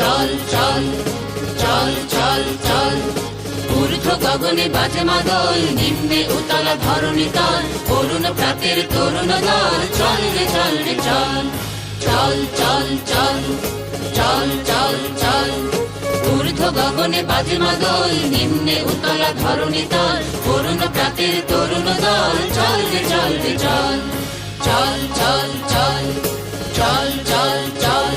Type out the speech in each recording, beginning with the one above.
চল চল চল চল চল ঊর্ধ্ব গগনে বাজে মাদল, নিম্নে উতলা ধরণী তল, অরুণ প্রাতের তরুণ দল, চল রে চল রে চল চল চল চল চল চল চল ঊর্ধ্ব গগনে বাজে মাদল, নিম্নে উতলা ধরণী তল, অরুণ প্রাতের তরুণ দল, চল রে চল রে চল চল চল চল চল চল চল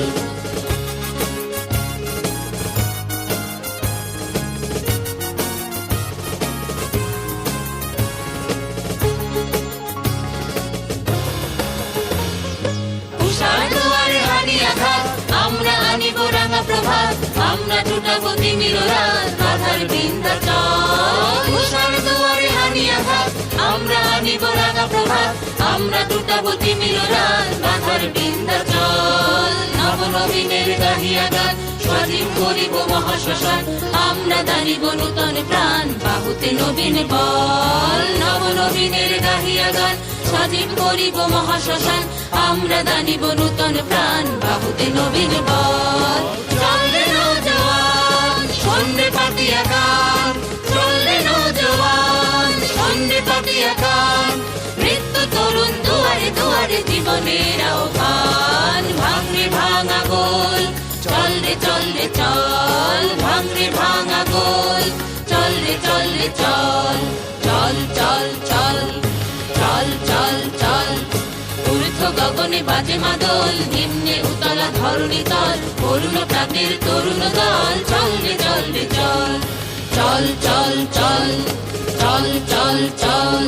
আমরা আনিব রাঙা প্রভাত, আমরা টুটাবো তিমির রাত, বাধার বিন্ধ্যাচল। উষার দুয়ারে হানি আঘাত, আমরা আনিব রাঙা প্রভাত, আমরা টুটাবো তিমির রাত, বাধার বিন্ধ্যাচল। নবনবীনের গাহিয়া গান, স্বাধীন করিব মহাশ্মশান, আমরা দানিব নূতন প্রাণ, বাহুতে নবীন বল। নবনবীনের গাহিয়া গান, স্বাধীন করিব মহাশ্মশান, আমরা দানিব নূতন প্রাণ, বাহুতে নবীন বল। চল রে নওজোয়ান, সন্ধ্যে পাতিয়া গান, চল রে নওজোয়ান, সন্ধ্যে পাতিয়া গান, মৃত্যু তরুণ দুয়ারে দুয়ারে জীবনের আহ্বান। ভাঙরে ভাঙা গোল, চল রে চল রে চল, ভাঙরে ভাঙা গোল, চল রে চল রে চল, চল চল চল চল চল চল ঊর্ধ্ব গগনে বাজে মাদল, নিম্নে উতলা ধরণী তল, অরুণ প্রাতের তরুণ দল, চল রে চল রে চল চল চল চল চল চল চল